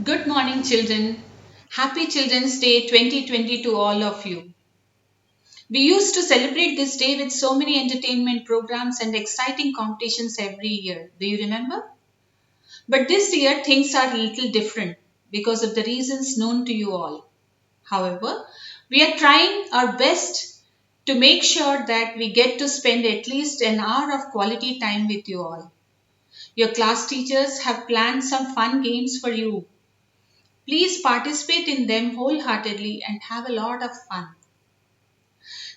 Good morning, children. Happy Children's Day 2020 to all of you. We used to celebrate this day with so many entertainment programs and exciting competitions every year. Do you remember? But this year, things are a little different because of the reasons known to you all. However, we are trying our best to make sure that we get to spend at least an hour of quality time with you all. Your class teachers have planned some fun games for you. Please participate in them wholeheartedly and have a lot of fun.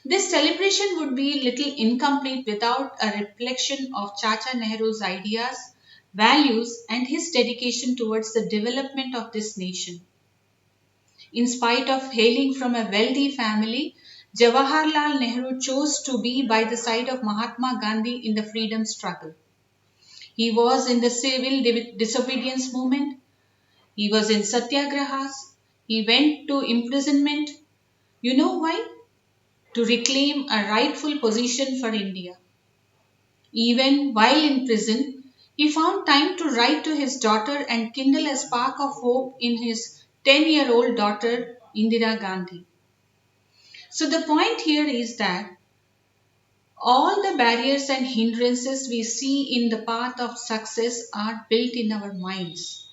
This celebration would be little incomplete without a reflection of Chacha Nehru's ideas, values, and his dedication towards the development of this nation. In spite of hailing from a wealthy family, Jawaharlal Nehru chose to be by the side of Mahatma Gandhi in the freedom struggle. He was in the civil disobedience movement. He was in satyagrahas. He went to imprisonment. You know why? To reclaim a rightful position for India. Even while in prison, he found time to write to his daughter and kindle a spark of hope in his 10-year-old daughter, Indira Gandhi. So, the point here is that all the barriers and hindrances we see in the path of success are built in our minds.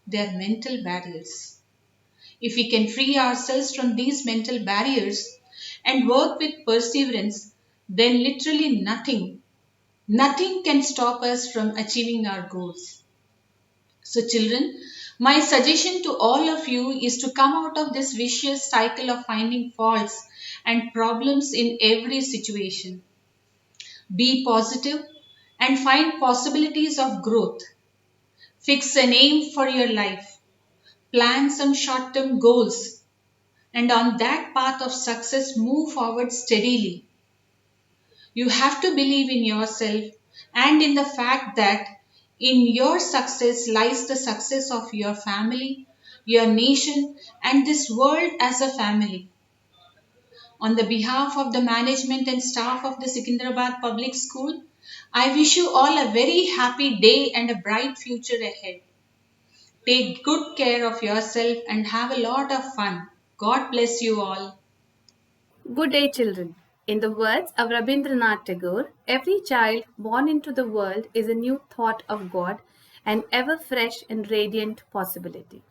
They are mental barriers. If we can free ourselves from these mental barriers and work with perseverance, then literally nothing can stop us from achieving our goals. So, children, my suggestion to all of you is to come out of this vicious cycle of finding faults and problems in every situation. Be positive and find possibilities of growth. Fix an aim for your life. Plan some short term goals. And on that path of success, move forward steadily. You have to believe in yourself and in the fact that in your success lies the success of your family, your nation, and this world as a family. On the behalf of the management and staff of the Secunderabad Public School, I wish you all a very happy day and a bright future ahead. Take good care of yourself and have a lot of fun. God bless you all. Good day, children. In the words of Rabindranath Tagore, every child born into the world is a new thought of God, an ever fresh and radiant possibility.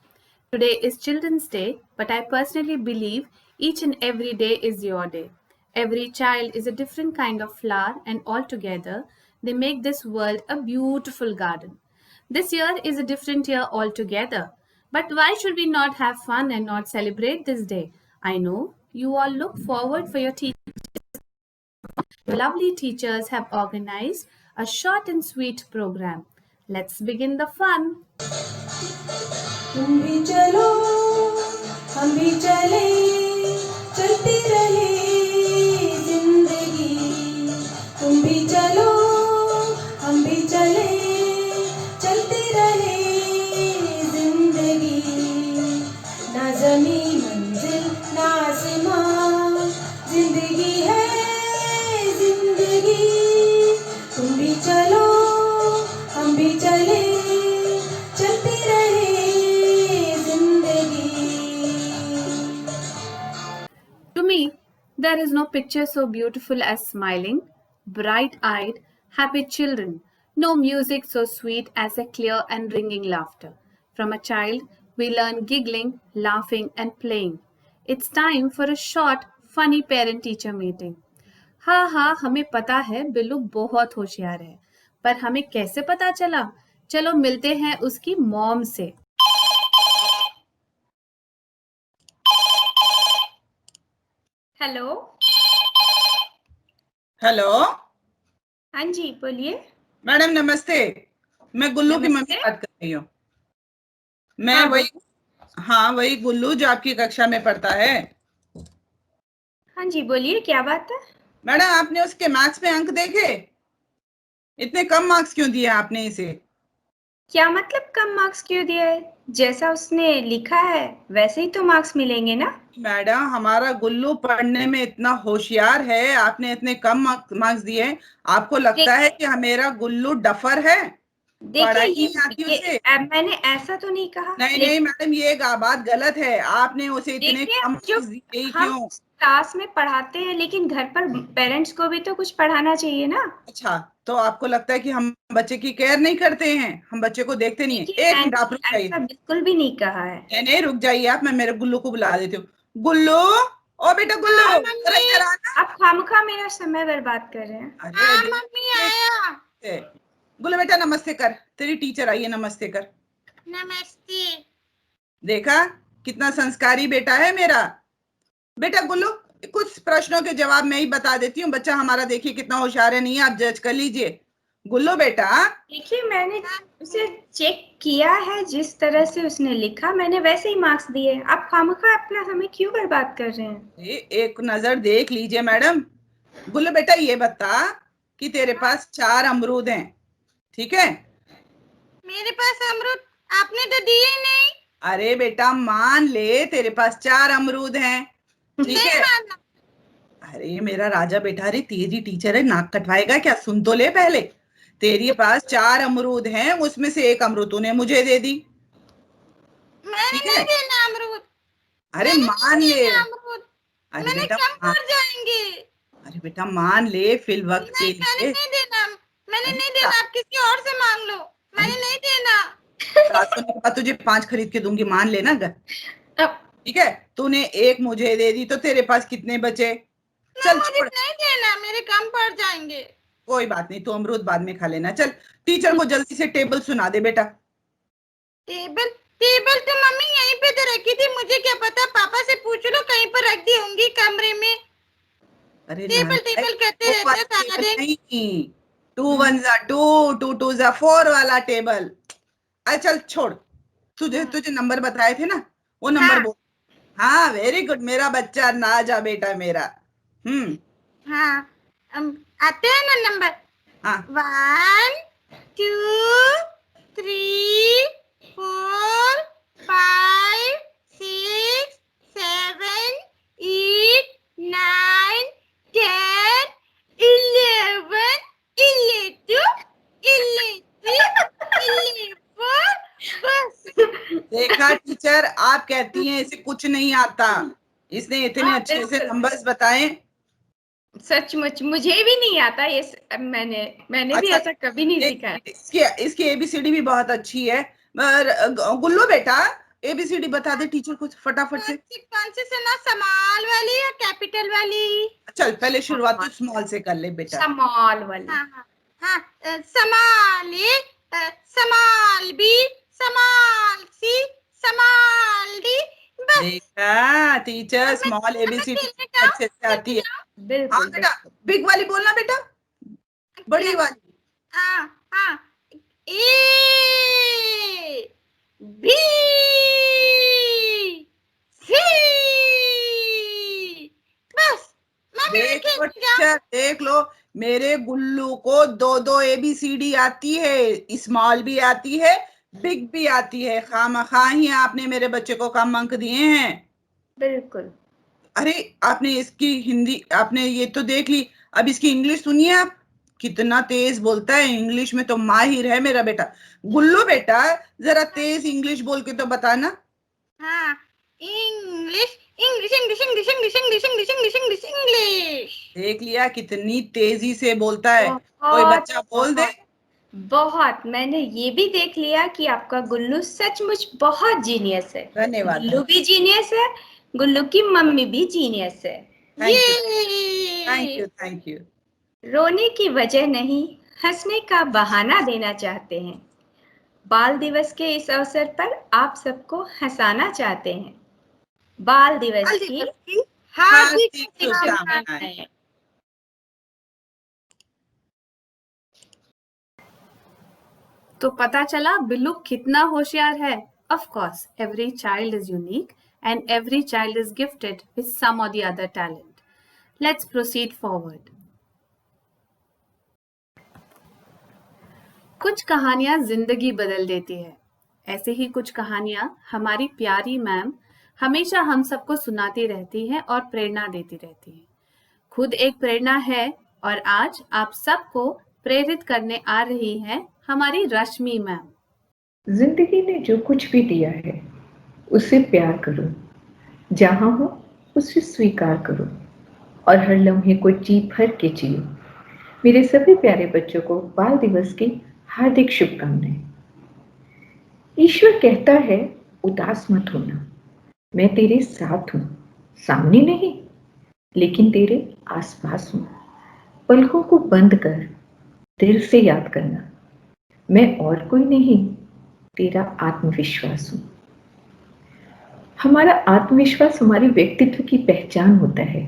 Today is Children's Day, but I personally believe each and every day is your day. Every child is a different kind of flower, and altogether they make this world a beautiful garden. This year is a different year altogether. But why should we not have fun and not celebrate this day? I know you all look forward for your teachers. Your lovely teachers have organized a short and sweet program. Let's begin the fun. तुम भी चलो हम भी चले चलती रहे जिंदगी तुम भी चलो हम भी चले चलती रहे जिंदगी ना जमी मंजिल ना आसमां जिंदगी है जिंदगी तुम भी चलो हम भी चले चलती रहे जिंदगी. To me, there is no picture so beautiful as smiling, bright eyed, happy children. No music so sweet as a clear and ringing laughter. From a child, we learn giggling, laughing, and playing. It's time for a short, funny parent teacher meeting. हाँ हाँ हमें पता है बिल्लू बहुत होशियार है पर हमें कैसे पता चला चलो मिलते हैं उसकी मॉम से हेलो हेलो हाँ जी बोलिए मैडम नमस्ते। मैं गुल्लू की मम्मी नमस्ते। बात कर रही हूँ। मैं हाँ, वही गुल्लू जो आपकी कक्षा में पढ़ता है। हाँ जी बोलिए क्या बात है। मैडम आपने उसके मैथ्स में अंक देखे? इतने कम मार्क्स क्यों दिए आपने इसे? क्या मतलब कम मार्क्स क्यों दिया है? जैसा उसने लिखा है वैसे ही तो मार्क्स मिलेंगे ना। मैडम हमारा गुल्लू पढ़ने में इतना होशियार है, आपने इतने कम मार्क्स दिए। आपको लगता है कि मेरा गुल्लू डफर है? पढ़ाई देखिए नहीं आती उसे? मैंने ऐसा तो नहीं कहा, नहीं लेकिन नहीं मैडम, ये बात गलत है। आपने उसे इतने देखिए कम जो marks दिए ही हम क्यों? क्लास में पढ़ाते हैं, लेकिन घर पर पेरेंट्स को भी तो कुछ पढ़ाना चाहिए ना। अच्छा, तो आपको लगता है कि हम बच्चे की केयर नहीं करते हैं, हम बच्चे को देखते नहीं है? देखिए एक मिनट आप रुक मैंने जाइए। ऐसा बिल्कुल भी नहीं कहा है। नहीं नहीं रुक जाइए आप, मैं मेरे गुल्लू को बुला देती हूँ। गुल्लू, ओ बेटा गुल्लू, हाँ जरा मम्मी, इधर आना। आप खामखा मेरा समय बर्बाद कर रहे हैं। अरे हाँ मम्मी आया। गुल्लू बेटा नमस्ते कर, तेरी टीचर आई है, नमस्ते कर। नमस्ते। देखा कितना संस्कारी बेटा है मेरा। बेटा गुल्लू, कुछ प्रश्नों के जवाब मैं ही बता देती हूँ। बच्चा हमारा देखिए कितना होशियार है, नहीं है? आप जज कर लीजिए। गुल्लू बेटा, देखिए मैंने उसे चेक किया है, जिस तरह से उसने लिखा मैंने वैसे ही मार्क्स दिए। आप खामखा अपना समय क्यों बर्बाद कर रहे हैं? एक नजर देख लीजिए मैडम। गुल्लू बेटा ये बता कि तेरे पास 4 अमरूद हैं, ठीक है? मेरे पास अमरूद आपने तो दिए ही नहीं। अरे बेटा मान ले तेरे पास 4 अमरूद हैं, ठीक है? अरे मेरा राजा बेटा, अरे तेरी टीचर है, नाक कटवाएगा क्या? सुन तो ले पहले। तेरे पास 4 अमरूद हैं, उसमें से एक अमरूद तूने मुझे दे दी, ठीक है? देना अमरूद। अरे मान ले। अरे बेटा मान, जाएंगे। अरे बेटा मान ले फिल वक्त के मैंने लिए। नहीं देना, मैंने अरे नहीं बेटा, देना, आप किसी और से मांग लो, अरे मैंने नहीं देना। 7 होने के बाद तुझे 5 खरीद के दूंगी, मान लेना। अब ठीक है, तूने एक मुझे दे दी तो तेरे पास कितने बचे? ना चल मुझे छोड़, नहीं देना, मेरे कम पड़ जाएंगे। कोई बात नहीं, तू अमरूद बाद में खा लेना। चल टीचर को जल्दी से टेबल सुना दे बेटा। टेबल, टेबल तो मम्मी यहीं पे तो रखी थी, मुझे क्या पता, पापा से पूछ लो, कहीं पर रख दी होंगी कमरे में। अरे टेबल नालायक, टेबल करते वो रहते वाला हैं सारा टेबल दिन। नहीं, 2 1 जा 2 2 2 जा 4 वाला टेबल। अरे चल छोड़, तुझे तुझे नंबर बताए थे ना, वो नंबर हाँ बोल। हाँ वेरी गुड मेरा बच्चा, ना जा बेटा मेरा। हम्म, हाँ, आते हैं ना नंबर? हाँ 1 2 3 4 5 6 7 8 9 10 11 12 13 14 बस। देखा टीचर, आप कहती हैं इसे कुछ नहीं आता, इसने इतने हाँ, अच्छे से बिल्कुल। नंबर्स बताए। सचमुच मुझे भी नहीं आता ये मैंने भी अच्छा, ऐसा कभी नहीं सीखा है। इसकी इसकी एबीसीडी भी बहुत अच्छी है। पर गुल्लू बेटा, एबीसीडी बता दे टीचर को फटाफट से। कौन सी सुना, स्मॉल वाली या कैपिटल वाली? चल पहले शुरुआत तो स्मॉल से कर ले बेटा। स्मॉल वाली। हाँ हाँ हाँ, स्मॉल ए, small B, small C, small D, बस। देखा टीचर, स्मॉल अब मैं एबीसीडी खेलने जाऊँ, अच्छे से आती है। हाँ बिल्कुल बेटा, बिल्कुल। बिग वाली बोलना बेटा, बड़ी वाली। हाँ हाँ, ए बी सी, बस। मम्मी मैं देख लो खेलने जाऊँ? टीचर, देख लो, मेरे गुल्लू को 2 एबीसीडी आती है, स्मॉल भी आती है, बिग भी आती है। खामखा ही आपने मेरे बच्चे को कम अंक दिए हैं। बिल्कुल। अरे आपने इसकी हिंदी, आपने ये तो देख ली, अब इसकी इंग्लिश सुनिए आप, कितना तेज बोलता है, इंग्लिश में तो माहिर है मेरा बेटा। गुल्लू बेटा, जरा तेज इंग्लिश बोल के तो बताना। हाँ, English English English English English English English English English English. देख लिया कितनी तेजी से बोलता है, कोई बहुत बच्चा बोल दे। बहुत मैंने ये भी देख लिया कि आपका गुल्लू सचमुच बहुत जीनियस है। धन्यवाद, गुल्लू भी जीनियस है, गुल्लू की मम्मी भी जीनियस है। थैंक यू, थैंक ये यू, थैंक यू। रोने की वजह नहीं, हंसने का बहाना देना चाहते हैं। बाल दिवस के इस अवसर पर आप सबको हंसाना चाहते हैं। बाल दिवस की हार्दिक हार्दिक शुभकामनाएं। शुभकामनाएं। तो पता चला बिल्लू कितना होशियार है। Of course, every child is unique and every child is gifted with some or the other talent. Let's proceed forward. कुछ कहानियां जिंदगी बदल देती है। ऐसे ही कुछ कहानियां हमारी प्यारी मैम हमेशा हम सबको सुनाती रहती हैं और प्रेरणा देती रहती हैं। खुद एक प्रेरणा है और आज आप सबको प्रेरित करने आ रही हैं हमारी रश्मि मैम। जिंदगी ने जो कुछ भी दिया है उससे प्यार करो, जहां हो उसे स्वीकार करो और हर लम्हे को जी भर के जियो। मेरे सभी प्यारे बच्चों को बाल दिवस की हार्दिक शुभकामनाएं। ईश्वर कहता है उदास मत होना, मैं तेरे साथ हूं, सामने नहीं लेकिन तेरे आसपास हूं। पलकों को बंद कर दिल से याद करना, मैं और कोई नहीं, तेरा आत्मविश्वास हूं। हमारा आत्मविश्वास हमारे व्यक्तित्व की पहचान होता है,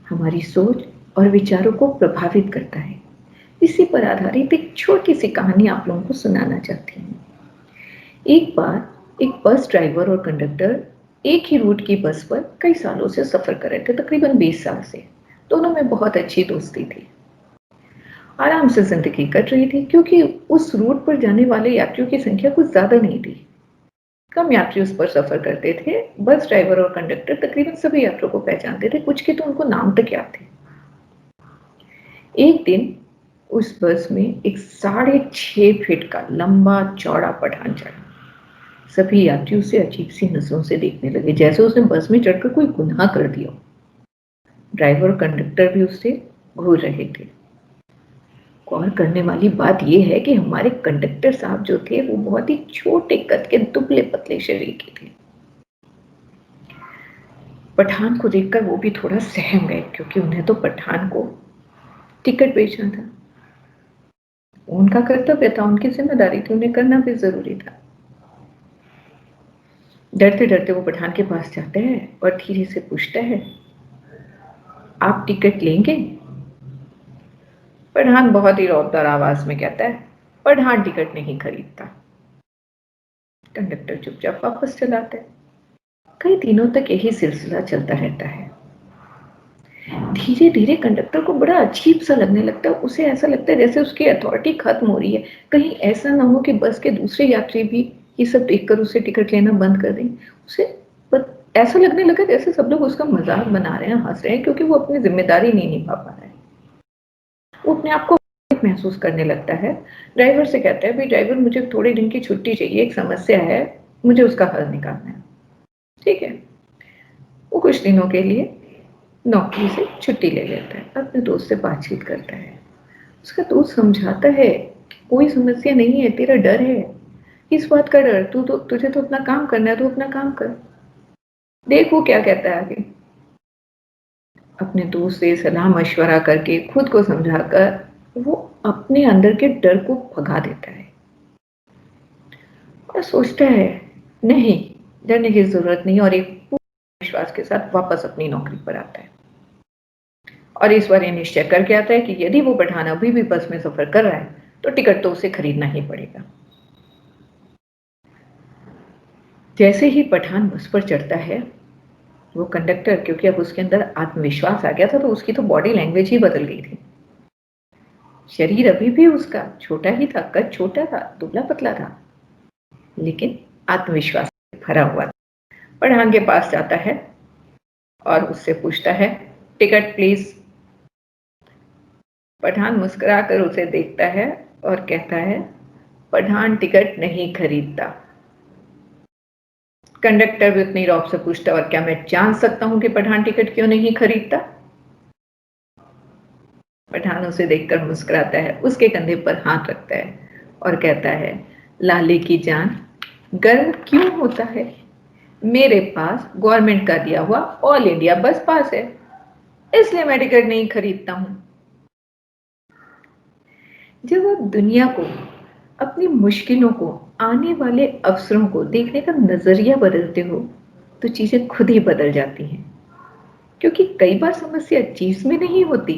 हमारी सोच और विचारों को प्रभावित करता है। इसी पर आधारित एक छोटी सी कहानी आप लोगों को सुनाना चाहती हूँ। एक बार एक बस ड्राइवर और कंडक्टर एक ही रूट की बस पर कई सालों से सफर कर रहे थे, तकरीबन 20 साल से। दोनों में बहुत अच्छी दोस्ती थी, आराम से जिंदगी कट रही थी क्योंकि उस रूट पर जाने वाले यात्रियों की संख्या कुछ ज्यादा नहीं थी। कम यात्री उस पर सफर करते थे। बस ड्राइवर और कंडक्टर तकरीबन सभी यात्रियों को पहचानते थे, कुछ के तो उनको नाम तक याद थे। एक दिन उस बस में एक 6.5 फीट का लंबा चौड़ा पठान चढ़ा। सभी यात्री उसे अजीब सी नजरों से देखने लगे, जैसे उसने बस में चढ़कर कोई गुनाह कर दिया। ड्राइवर और कंडक्टर भी उससे घूर रहे थे। गौर करने वाली बात यह है कि हमारे कंडक्टर साहब जो थे वो बहुत ही छोटे कद के दुबले पतले शरीर के थे। पठान को देखकर वो भी थोड़ा सहम गए क्योंकि उन्हें तो पठान को टिकट बेचना था, उनका कर्तव्य था, उनकी जिम्मेदारी थी, उन्हें करना भी जरूरी था। डरते डरते वो पठान के पास जाता है और धीरे से पूछता है, आप टिकट लेंगे? पठान बहुत ही रौबदार आवाज में कहता है, पठान टिकट नहीं खरीदता। कंडक्टर चुपचाप वापस चलाता है। कई दिनों तक यही सिलसिला चलता रहता है। धीरे धीरे कंडक्टर को बड़ा अजीब सा लगने लगता है। उसे ऐसा लगता है जैसे उसकी अथॉरिटी खत्म हो रही है। कहीं ऐसा ना हो कि बस के दूसरे यात्री भी ये सब देखकर उसे टिकट लेना बंद कर दें। उसे ऐसा लगने लगा जैसे सब लोग उसका मजाक बना रहे हैं, हंस रहे हैं, क्योंकि वो अपनी जिम्मेदारी नहीं निभा पा रहा है। वो अपने आप को महसूस करने लगता है। ड्राइवर से कहता है, भाई ड्राइवर, मुझे थोड़े दिन की छुट्टी चाहिए, एक समस्या है, मुझे उसका हल निकालना है। ठीक है। वो कुछ दिनों के लिए नौकरी से छुट्टी ले लेता है, अपने दोस्त से बातचीत करता है। उसका दोस्त समझाता है कि कोई समस्या नहीं है, तेरा डर है, इस बात का डर, तुझे तो अपना काम करना है, तू अपना काम कर, देख वो क्या कहता है आगे। अपने दोस्त से सलाह मशवरा करके खुद को समझाकर वो अपने अंदर के डर को भगा देता है और सोचता है नहीं, डरने की जरूरत नहीं, और एक पूर्ण विश्वास के साथ वापस अपनी नौकरी पर आता है। और इस बार ये निश्चय करके आता है कि यदि वो पठान अभी भी बस में सफर कर रहा है तो टिकट तो उसे खरीदना ही पड़ेगा। जैसे ही पठान बस पर चढ़ता है, वो कंडक्टर, क्योंकि अब उसके अंदर आत्मविश्वास आ गया था तो उसकी तो बॉडी लैंग्वेज ही बदल गई थी। शरीर अभी भी उसका छोटा ही था, कद छोटा था, दुबला पतला था, लेकिन आत्मविश्वास से भरा हुआ था। पठान के पास जाता है और उससे पूछता है, टिकट प्लीज। पठान मुस्कुराकर उसे देखता है और कहता है, पठान टिकट नहीं खरीदता। कंडक्टर भी उतनी रौब से पूछता, और क्या मैं जान सकता हूं कि पठान टिकट क्यों नहीं खरीदता? पठान उसे देखकर मुस्कुराता है, उसके कंधे पर हाथ रखता है और कहता है, लाले की जान, गर्व क्यों होता है? मेरे पास गवर्नमेंट का दिया हुआ ऑल इंडिया बस पास है, इसलिए मैं टिकट नहीं खरीदता हूं। जब आप दुनिया को, अपनी मुश्किलों को, आने वाले अवसरों को देखने का नजरिया बदलते हो तो चीजें खुद ही बदल जाती हैं, क्योंकि कई बार समस्या चीज में नहीं होती,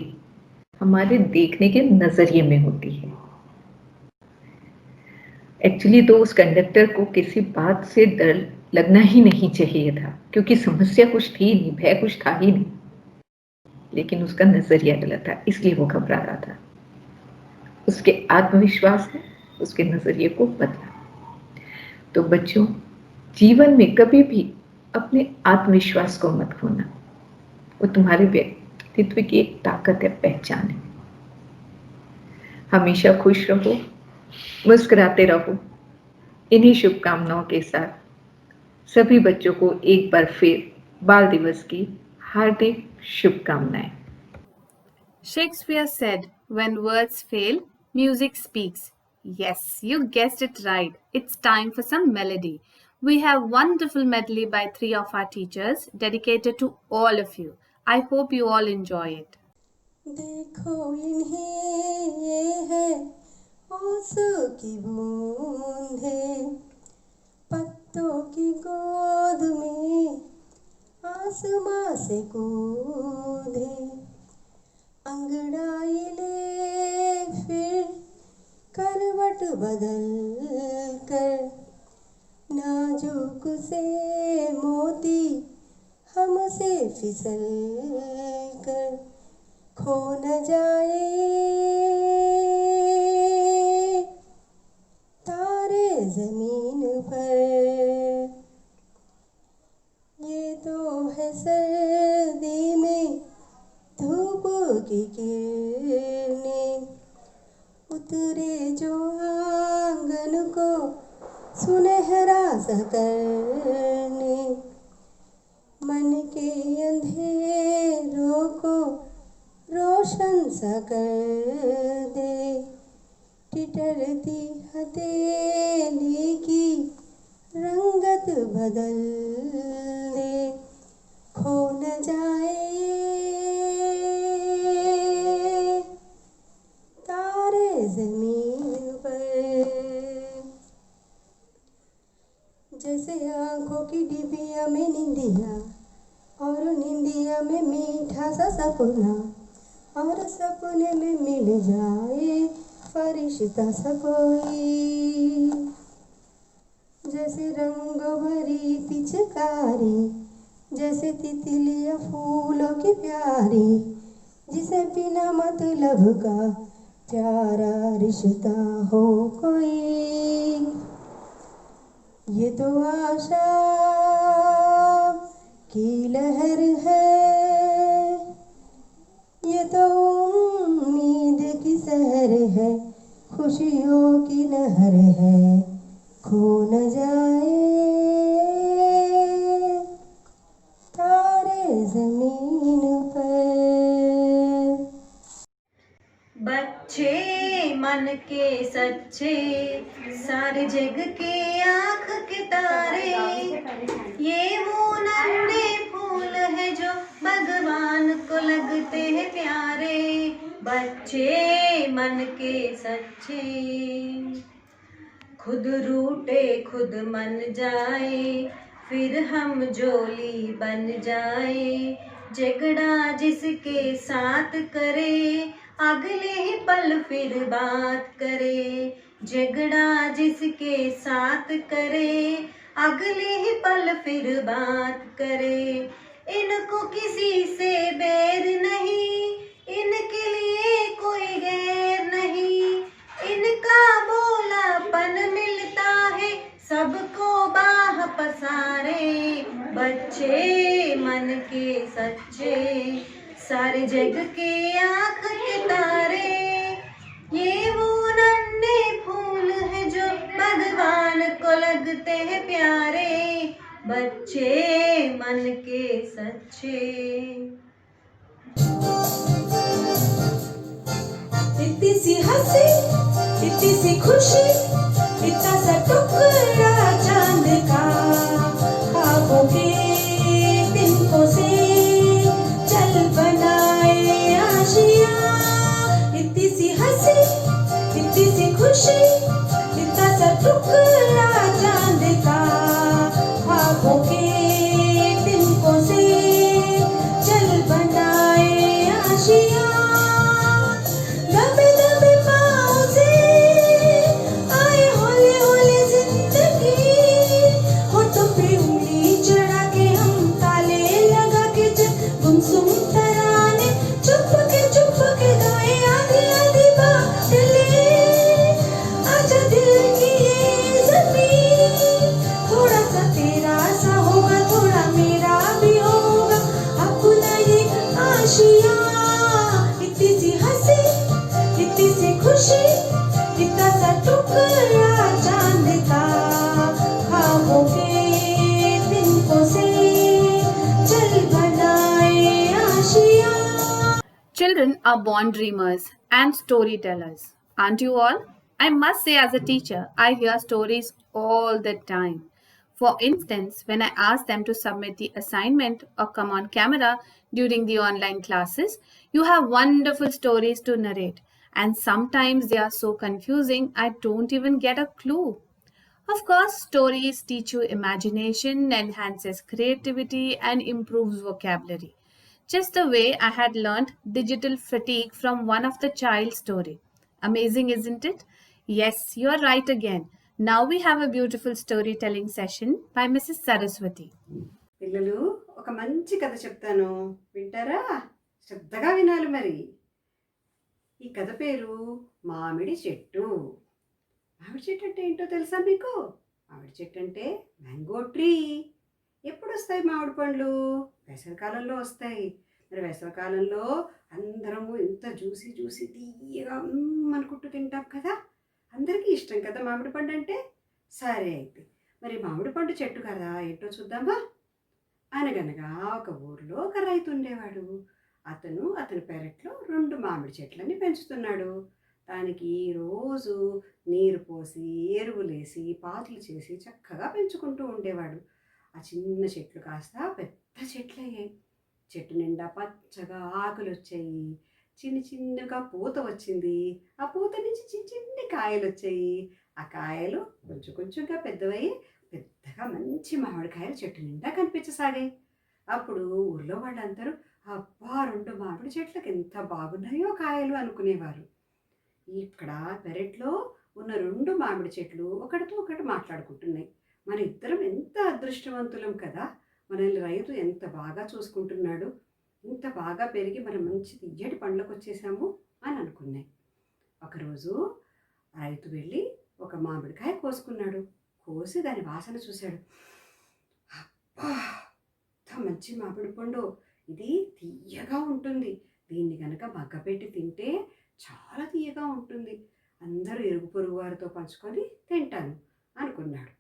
हमारे देखने के नजरिए में होती है। एक्चुअली तो उस कंडक्टर को किसी बात से डर लगना ही नहीं चाहिए था, क्योंकि समस्या कुछ थी नहीं, भय कुछ था ही नहीं, लेकिन उसका नजरिया गलत था, इसलिए वो घबरा रहा था। उसके आत्मविश्वास ने उसके नजरिए को बदला। तो बच्चों, जीवन में कभी भी अपने आत्मविश्वास को मत खोना, वो तुम्हारे व्यक्तित्व की एक ताकत है, पहचान है। हमेशा खुश रहो, मुस्कुराते रहो। इन्हीं शुभकामनाओं के साथ सभी बच्चों को एक बार फिर बाल दिवस की हार्दिक शुभकामनाएं। Shakespeare said, when words fail, music speaks. Yes, you guessed it right. It's time for some melody. We have wonderful medley by 3 of our teachers dedicated to all of you. I hope you all enjoy it. देखो इन्हें ये है ओसों की बूंदें, पत्तों की गोद में आसमां से कूदे, अंगड़ाई ले फिर करवट बदल कर, नाजुक से मोती हमसे फिसल कर खो न जाए तारे जमीन पर। ये तो है सर्दी में धूप की किरणें, उतरे जो आंगन को सुनहरा सा करने, मन के अंधेरों को रोशन सा कर दे, टिटरती हथेली की रंगत बदल दे, खो न जाए तारे जमीन पर। जैसे आँखों की डिबिया में निंदिया, और निंदिया में मीठा सा सपना, और सपने में मिल जाए फरिश्ता सा कोई। जैसे रंग भरी पिचकारी, जैसे तितलियाँ फूलों की प्यारी, जिसे बिना मतलब का प्यारा रिश्ता हो कोई। ये तो आशा की लहर है, ये तो उम्मीद की सहर है, खुशियों की नहर है, खो न जाए तारे जमीन पर। बच्चे मन के सच्चे, सारे जग के आँख के तारे, ये वो नन्हे फूल है जो भगवान को लगते हैं प्यारे। बच्चे मन के सच्चे, खुद रूठे खुद मन जाए, फिर हम जोली बन जाए। झगड़ा जिसके साथ करे, अगले ही पल फिर बात करे। झगड़ा जिसके साथ करे, अगले ही पल फिर बात करे। इनको किसी से बैर नहीं, इनके लिए कोई गैर नहीं। इनका बोलापन मिलता है सबको बाह पसारे। बच्चे मन के सच्चे, सारे जग के आँख के तारे, ये वो नन्हे फूल है जो भगवान को लगते हैं प्यारे। बच्चे मन के सच्चे। इतनी सी हंसी, इतनी सी खुशी, इतना सा टुकड़ा चांद का, ख्वाबों के तिनकों से चल बनाए आशियाँ। इतनी सी हंसी, इतनी सी खुशी, इतना सा टुकड़ा चांद का, ख्वाबों के तिनकों से चल बनाए आशियाँ। दबे दबे पाँव से आए हौले हौले जिंदगी, होठों पे उंगली चढ़ा के हम ताले लगा के गुमसुम तराने चुप के गाए आधी आधी बातें। आजा दिल की ये Children are born dreamers and storytellers, aren't you all? I must say, as a teacher, I hear stories all the time. For instance, when I ask them to submit the assignment or come on camera during the online classes, you have wonderful stories to narrate, and sometimes they are so confusing I don't even get a clue. Of course, stories teach you imagination, enhances creativity, and improves vocabulary. Just the way I had learned digital fatigue from one of the child's story. Amazing, isn't it? Yes, you are right again. Now we have a beautiful storytelling session by Mrs. Saraswati. పిల్లలు ఒక మంచి కథ చెప్తాను వింటారా శ్రద్ధగా వినాలి మరి ఈ కథ పేరు మామిడి చెట్టు మామిడి చెట్టు అంటే ఏంటో తెలుసా మీకు మామిడి చెట్టు అంటే మ్యాంగో ట్రీ ఎప్పుడు వస్తాయి మామిడి పండ్లు వేసవికాలంలో వస్తాయి మరి వేసవికాలంలో అందరము ఎంత జ్యూసీ జ్యూసీ తీయగా అనుకుంటూ తింటాం కదా అందరికీ ఇష్టం కదా మామిడి పండు అంటే సరే అయితే మరి మామిడి పండు చెట్టు కదా ఏంటో చూద్దామా అనగనగా ఒక ఊర్లో ఒక రైతు ఉండేవాడు అతని పెరట్లో 2 మామిడి చెట్లని పెంచుతున్నాడు దానికి రోజు నీరు పోసి ఎరువులేసి పాతులు చేసి చక్కగా పెంచుకుంటూ ఉండేవాడు ఆ చిన్న చెట్లు కాస్త పెద్ద చెట్లయ్యాయి చెట్టు నిండా పచ్చగా ఆకులు వచ్చాయి చిన్నగా పూత వచ్చింది ఆ పూత నుంచి చిన్ని కాయలు వచ్చాయి ఆ కాయలు కొంచెంగా పెద్దవై పెద్దగా మంచి మామిడికాయలు చెట్టు నిండా కనిపించసాగాయి అప్పుడు ఊర్లో వాళ్ళందరూ అబ్బా 2 మామిడి చెట్లకు ఎంత బాగున్నాయో కాయలు అనుకునేవారు ఇక్కడ పెరట్లో ఉన్న 2 మామిడి చెట్లు ఒకటితో ఒకటి మాట్లాడుకుంటున్నాయి మన ఇద్దరం ఎంత అదృష్టవంతులం కదా మనల్ని రైతు ఎంత బాగా చూసుకుంటున్నాడు ఇంత బాగా పెరిగి మనం మంచి తియ్యటి పండ్లకు వచ్చేసాము అని అనుకున్నాయి ఒకరోజు రైతు వెళ్ళి ఒక మామిడికాయ కోసుకున్నాడు కోసి దాని వాసన చూశాడు అబ్బా మంచి మామిడి పండు ఇది తీయగా ఉంటుంది దీన్ని కనుక మగ్గపెట్టి తింటే చాలా తీయగా ఉంటుంది అందరూ ఇరుగు పొరుగు వారితో పంచుకొని తింటాను అనుకున్నాడు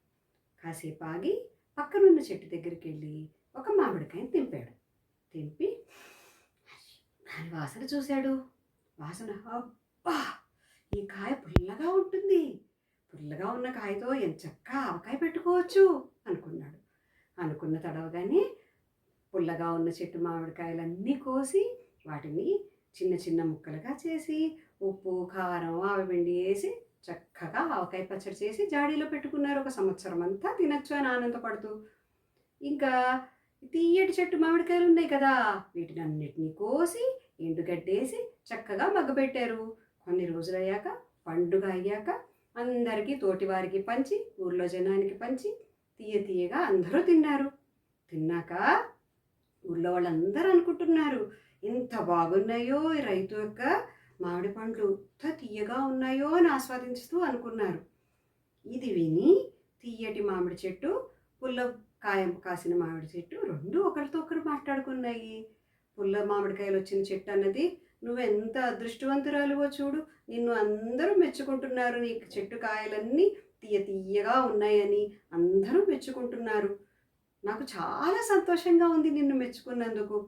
కాసేపు ఆగి పక్కనున్న చెట్టు దగ్గరికి వెళ్ళి ఒక మామిడికాయని తెంపి దాని వాసన చూశాడు వాసన అబ్బా ఈ కాయ పుల్లగా ఉంటుంది పుల్లగా ఉన్న కాయతో ఎంచక్కా ఆవకాయ పెట్టుకోవచ్చు అనుకున్నాడు అనుకున్న తడవగానే పుల్లగా ఉన్న చెట్టు మామిడికాయలన్నీ కోసి వాటిని చిన్న ముక్కలుగా చేసి ఉప్పు కారం ఆవపిండి వేసి చక్కగా ఆవకాయ పచ్చడి చేసి జాడీలో పెట్టుకున్నారు 1 సంవత్సరం అంతా తినచ్చు అని ఆనందపడుతూ ఇంకా తీయటి చెట్టు మామిడికాయలు ఉన్నాయి కదా వీటిని అన్నిటినీ కోసి ఎండుగడ్డేసి చక్కగా మగ్గబెట్టారు కొన్ని రోజులయ్యాక పండుగ అయ్యాక అందరికీ తోటివారికి పంచి ఊర్లో జనానికి పంచి తీయగా అందరూ తిన్నారు తిన్నాక ఊళ్ళో వాళ్ళందరూ అనుకుంటున్నారు ఎంత బాగున్నాయో ఈ రైతు యొక్క మామిడి పండ్లు ఎంత తీయగా ఉన్నాయో అని ఆస్వాదించుతూ అనుకున్నారు ఇది విని తీయటి మామిడి చెట్టు పుల్ల కాయం కాసిన మామిడి చెట్టు 2 ఒకరితో ఒకరు మాట్లాడుకున్నాయి పుల్ల మామిడికాయలు వచ్చిన చెట్టు అన్నది నువ్వెంత అదృష్టవంతురాలువో చూడు నిన్ను అందరూ మెచ్చుకుంటున్నారు నీ చెట్టు కాయలన్నీ తీయగా ఉన్నాయని అందరూ మెచ్చుకుంటున్నారు నాకు చాలా సంతోషంగా ఉంది నిన్ను మెచ్చుకున్నందుకు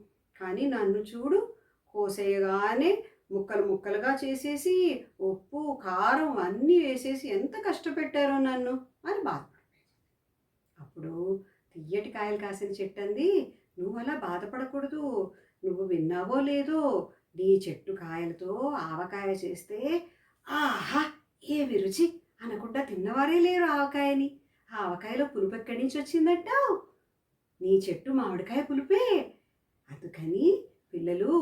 కానీ నన్ను చూడు కోసేయగానే ముక్కలుగా చేసేసి ఉప్పు కారం అన్నీ వేసేసి ఎంత కష్టపెట్టారో నన్ను అని బాధపడిపోయింది అప్పుడు తీయటి కాయలు కాసిన చెట్టు అంది నువ్వు అలా బాధపడకూడదు నువ్వు విన్నావో లేదో నీ చెట్టు కాయలతో ఆవకాయ చేస్తే ఆహా ఏమి రుచి అనకుండా తిన్నవారే లేరు ఆవకాయని ఆవకాయలో పులుపు ఎక్కడి నుంచి వచ్చిందంటావు నీ చెట్టు మామిడికాయ పులుపే అందుకని పిల్లలు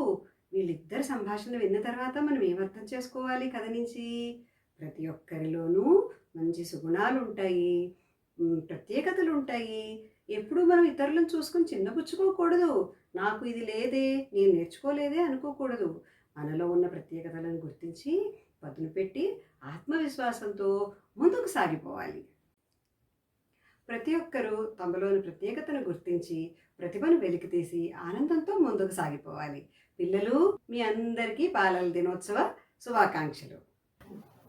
వీళ్ళిద్దరు సంభాషణ విన్న తర్వాత మనం ఏమర్థం చేసుకోవాలి కథ నుంచి ప్రతి ఒక్కరిలోనూ మంచి సుగుణాలు ఉంటాయి ప్రత్యేకతలు ఉంటాయి ఎప్పుడు మనం ఇతరులను చూసుకొని చిన్నపుచ్చుకోకూడదు నాకు ఇది లేదే నేను నేర్చుకోలేదే అనుకోకూడదు మనలో ఉన్న ప్రత్యేకతలను గుర్తించి పదును పెట్టి ఆత్మవిశ్వాసంతో ముందుకు సాగిపోవాలి ప్రతి ఒక్కరూ తమలోని ప్రత్యేకతను గుర్తించి ప్రతిభను వెలికితీసి ఆనందంతో ముందుకు సాగిపోవాలి పిల్లలు మీ అందరికీ బాలల దినోత్సవ శుభాకాంక్షలు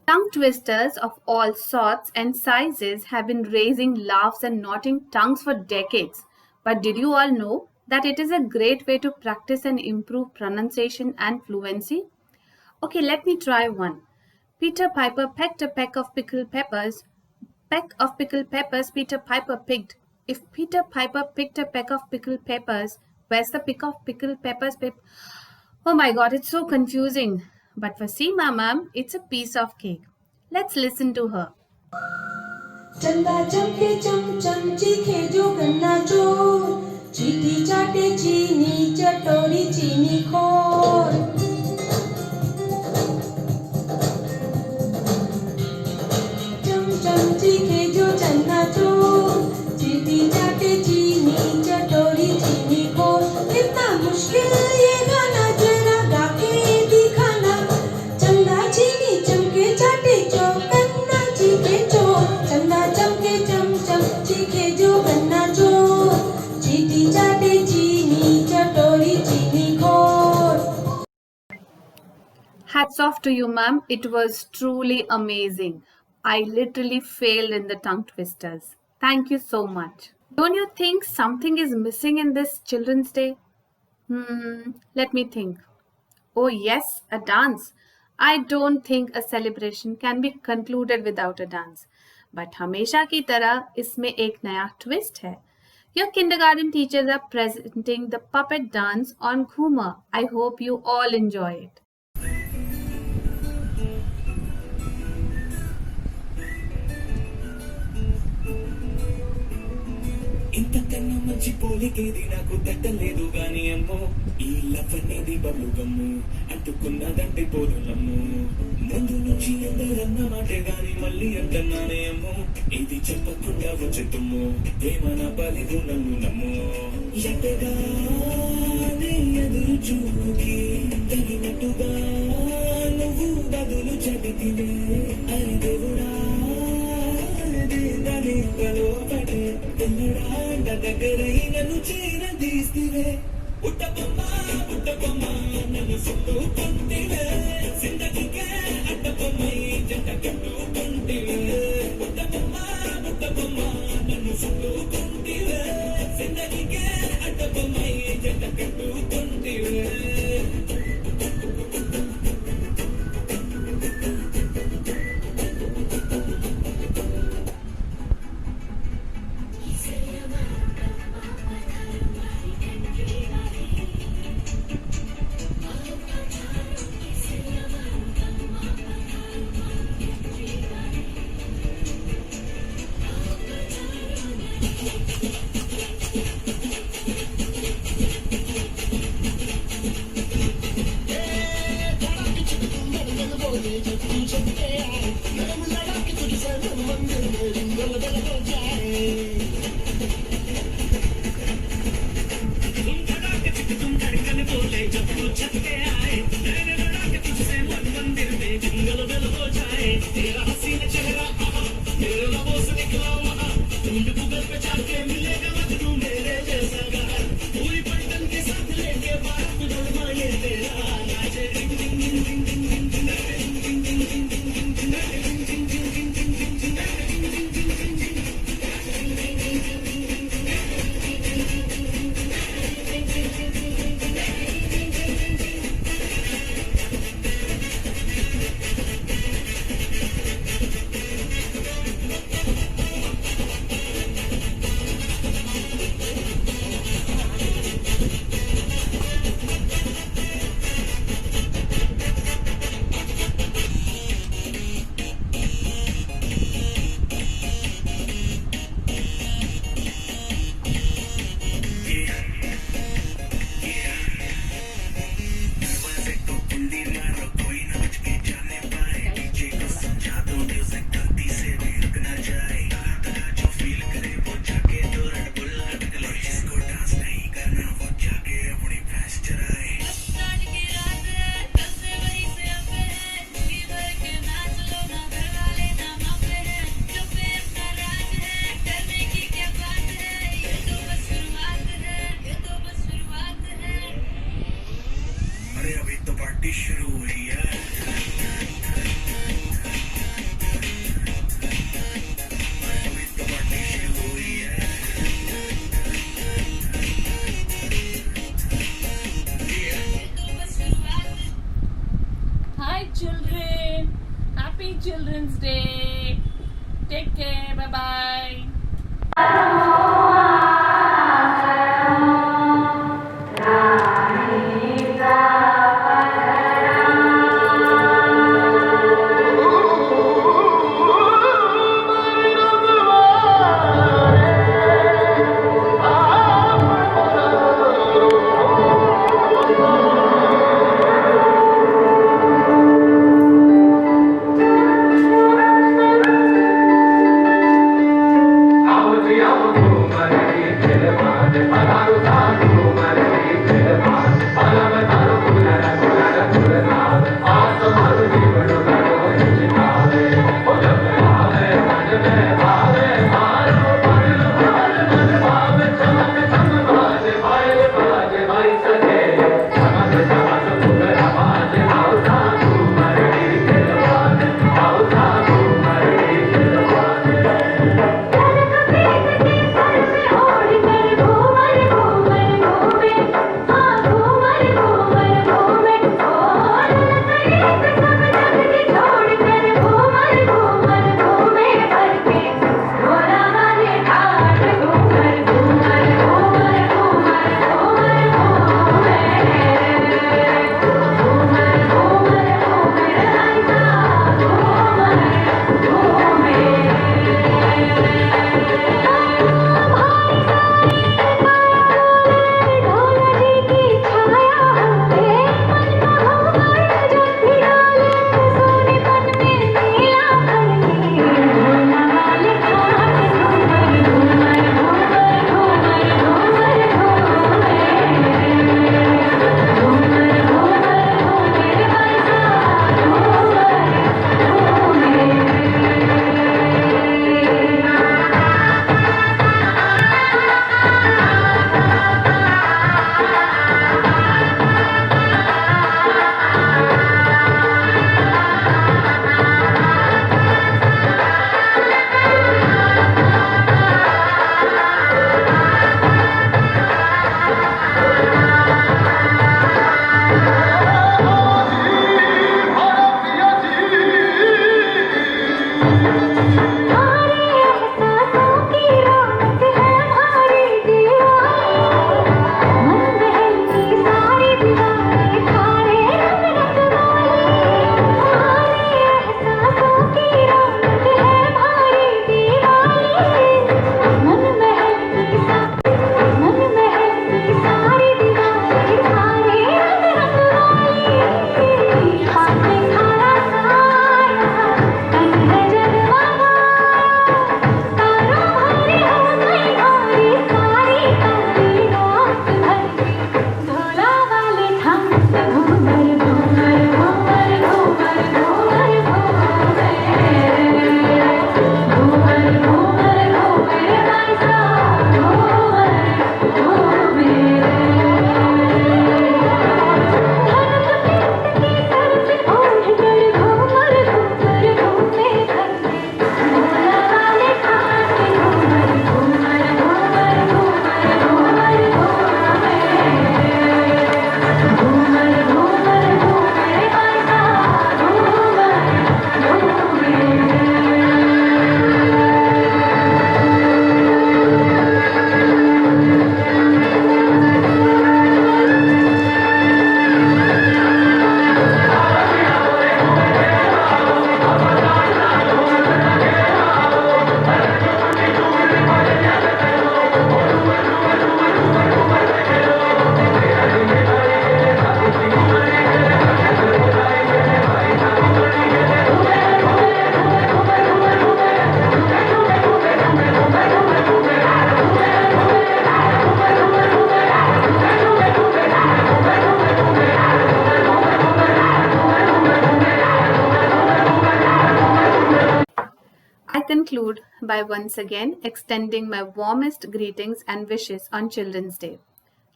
Tongue twisters of all sorts and sizes have been raising laughs and knotting tongues for decades. But did you all know that it is a great way to practice and improve pronunciation and fluency? Okay, let me try one. Peter Piper pecked a peck of pickled peppers. Peck of pickled peppers Peter Piper picked. If Peter Piper picked a peck of pickled peppers, where's the pick of pickled peppers? Oh my god, it's so confusing. But for Seema ma'am, it's a piece of cake. Let's listen to her. चंदा चमके चम चीखे जो गन्ना चोर चीटी चाटे चीनी चटोरी चीनी खोर चम चीखे जो चन्ना चोर चीटी चाटे चीनी चटोरी चीनी खोर कितना मुश्किल ये गाना जरा गा के दिखाना चंदा चीनी चमके चाटे चौकन्ना चीखे चोर चंदा चमके चम चीखे जो गन्ना चोर चीटी चाटे चीनी चटोरी चीनी खोर. Hats off to you, ma'am. It was truly amazing. I literally failed in the tongue twisters. Thank you so much. Don't you think something is missing in this Children's Day? Let me think. Oh yes, a dance. I don't think a celebration can be concluded without a dance. But हमेशा की तरह इसमें एक नया twist है. Your kindergarten teachers are presenting the puppet dance on Ghumar. I hope you all enjoy it. ఇంతకన్నా మంచి పోలికేది నాకు తట్టలేదు గాని అమ్మో ఈ లవ్ అనేది బబ్లు గమ్ము అంటుకున్నదంటే పోదులమ్ము ముందు నుంచి అందరన్న మాటే గాని మళ్ళీ అంటున్నానే అమ్మో ఇది చెప్పకుండా వచ్చే తుమ్ము ప్రేమ నా బలిగు నన్ను నమ్ము ఎటగానే ఎదురు చూపుకి తగినట్టుగా నువ్వు బదులు చెబితివే అరి దేవుడా పటే తెల్లడా దగ్గరై నన్ను చేరదీస్తివే పుట్టబొమ్మ నన్ను చుట్టుకుంటివే జిందగీకే అడ్డబొమ్మై జంట కట్టుకుంటివే పుట్టబొమ్మ నన్ను చుట్టుకుంటివే జిందగీకే అడ్డబొమ్మై జంట కట్టుకుంటివే children. Happy Children's Day. Take care. Bye-bye. conclude by once again extending my warmest greetings and wishes on Children's Day.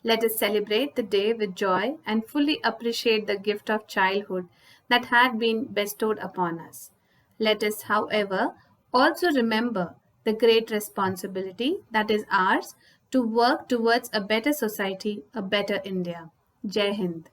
Let us celebrate the day with joy and fully appreciate the gift of childhood that had been bestowed upon us. Let us, however, also remember the great responsibility that is ours to work towards a better society, a better India. Jai Hind.